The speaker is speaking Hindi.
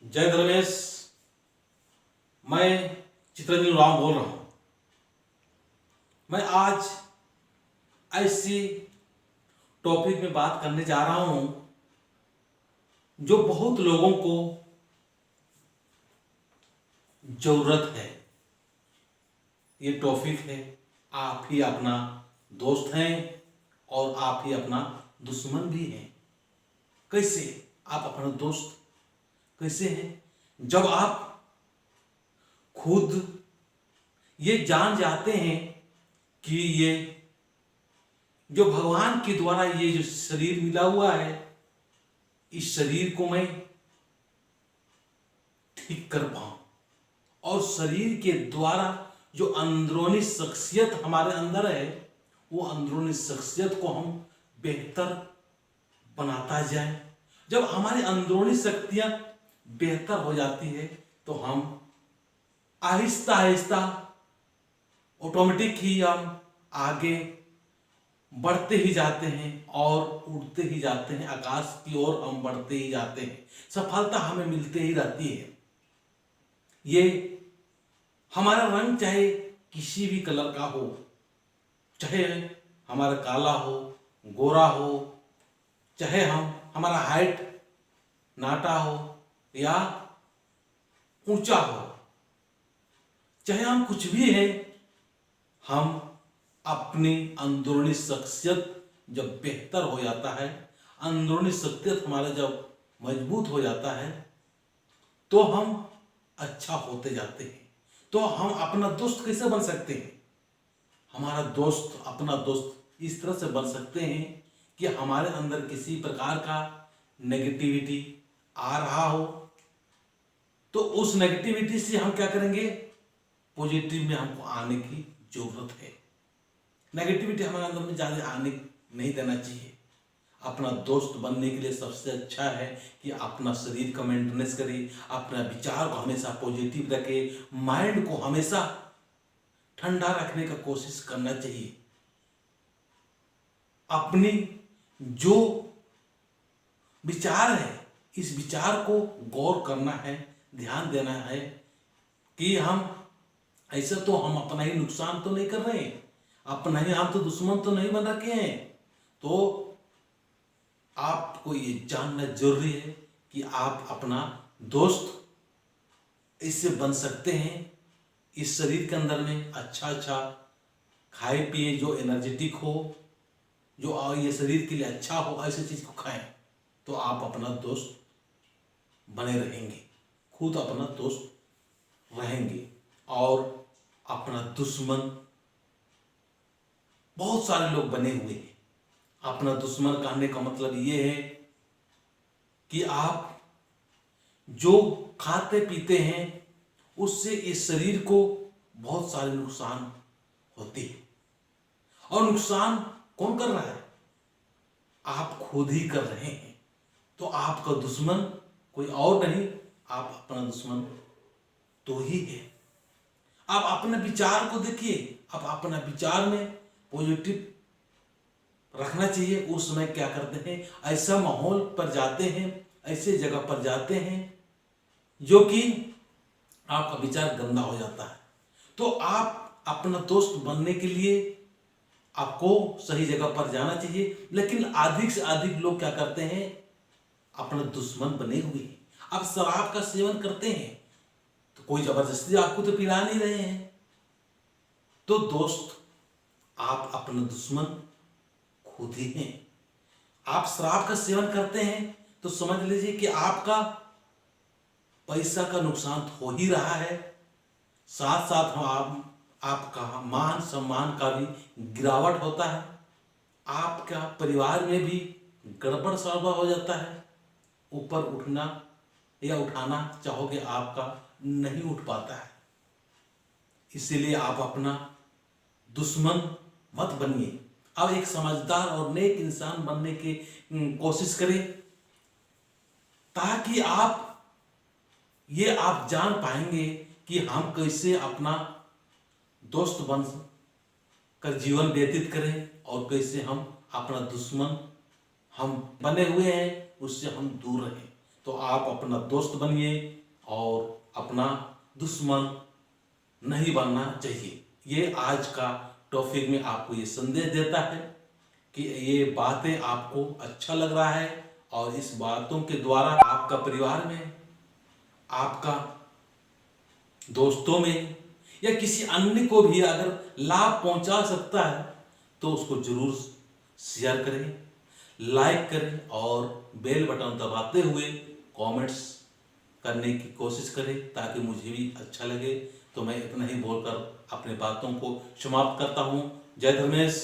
जय धर्मेश। मैं चित्रंजन राम बोल रहा हूं। मैं आज ऐसी टॉपिक में बात करने जा रहा हूं जो बहुत लोगों को जरूरत है। ये टॉपिक है, आप ही अपना दोस्त हैं और आप ही अपना दुश्मन भी हैं। कैसे आप अपना दोस्त कैसे हैं? जब आप खुद ये जान जाते हैं कि ये जो भगवान के द्वारा ये जो शरीर मिला हुआ है, इस शरीर को मैं ठीक कर पाऊं और शरीर के द्वारा जो अंदरूनी शख्सियत हमारे अंदर है, वो अंदरूनी शख्सियत को हम बेहतर बनाता जाए। जब हमारी अंदरूनी शक्तियां बेहतर हो जाती है तो हम आहिस्ता आहिस्ता ऑटोमेटिक ही हम आगे बढ़ते ही जाते हैं और उड़ते ही जाते हैं, आकाश की ओर हम बढ़ते ही जाते हैं। सफलता हमें मिलते ही रहती है। ये हमारा रंग चाहे किसी भी कलर का हो, चाहे हमारा काला हो, गोरा हो, चाहे हमारा हाइट नाटा हो या ऊंचा हो, चाहे हम कुछ भी हैं, हम अपनी अंदरूनी शख्सियत जब बेहतर हो जाता है, अंदरूनी शख्सियत हमारा जब मजबूत हो जाता है, तो हम अच्छा होते जाते हैं। तो हम अपना दोस्त कैसे बन सकते हैं? हमारा दोस्त, अपना दोस्त इस तरह से बन सकते हैं कि हमारे अंदर किसी प्रकार का नेगेटिविटी आ रहा हो तो उस नेगेटिविटी से हम क्या करेंगे, पॉजिटिव में हमको आने की जरूरत है। नेगेटिविटी हमारे अंदर में ज़्यादा आने नहीं देना चाहिए। अपना दोस्त बनने के लिए सबसे अच्छा है कि अपना शरीर का मेंटेनेंस करें, अपना विचार को हमेशा पॉजिटिव रखें, माइंड को हमेशा ठंडा रखने का कोशिश करना चाहिए। अपनी जो विचार है, इस विचार को गौर करना है, ध्यान देना है कि हम ऐसा तो हम अपना ही नुकसान तो नहीं कर रहे हैं, अपना ही हम तो दुश्मन तो नहीं बन रखे हैं। तो आपको ये जानना जरूरी है कि आप अपना दोस्त इससे बन सकते हैं। इस शरीर के अंदर में अच्छा अच्छा खाए पिए, जो एनर्जेटिक हो, जो ये शरीर के लिए अच्छा हो, ऐसी चीज को खाएं तो आप अपना दोस्त बने रहेंगे, खुद अपना दोस्त रहेंगे। और अपना दुश्मन बहुत सारे लोग बने हुए हैं। अपना दुश्मन कहने का मतलब ये है कि आप जो खाते पीते हैं उससे इस शरीर को बहुत सारे नुकसान होते हैं। और नुकसान कौन कर रहा है? आप खुद ही कर रहे हैं। तो आपका दुश्मन कोई और नहीं, आप अपना दुश्मन तो ही है। आप अपने विचार को देखिए, आप अपना विचार में पॉजिटिव रखना चाहिए। उस समय क्या करते हैं, ऐसा माहौल पर जाते हैं, ऐसे जगह पर जाते हैं जो कि आपका विचार गंदा हो जाता है। तो आप अपना दोस्त बनने के लिए आपको सही जगह पर जाना चाहिए। लेकिन अधिक से अधिक लोग क्या करते हैं, अपना दुश्मन बने हुए हैं। आप शराब का सेवन करते हैं तो कोई जबरदस्ती आपको तो पिला नहीं रहे हैं। तो दोस्त, आप अपना दुश्मन खुद ही हैं। आप शराब का सेवन करते हैं तो समझ लीजिए कि आपका पैसा का नुकसान हो ही रहा है, साथ साथ आपका मान सम्मान का भी गिरावट होता है। आपका परिवार में भी गड़बड़ सड़बड़ हो जाता है। ऊपर उठना या उठाना चाहोगे, आपका नहीं उठ पाता है। इसीलिए आप अपना दुश्मन मत बनिए। अब एक समझदार और नेक इंसान बनने की कोशिश करें, ताकि आप जान पाएंगे कि हम कैसे अपना दोस्त बन कर जीवन व्यतीत करें और कैसे हम अपना दुश्मन हम बने हुए हैं उससे हम दूर रहें। तो आप अपना दोस्त बनिए और अपना दुश्मन नहीं बनना चाहिए। ये आज का टॉपिक में आपको ये संदेश देता है कि ये बातें आपको अच्छा लग रहा है और इस बातों के द्वारा आपका परिवार में, आपका दोस्तों में या किसी अन्य को भी अगर लाभ पहुंचा सकता है तो उसको जरूर शेयर करें, लाइक करें और बेल बटन दबाते हुए कमेंट्स करने की कोशिश करें ताकि मुझे भी अच्छा लगे। तो मैं इतना ही बोलकर अपने बातों को समाप्त करता हूँ। जय धर्मेश।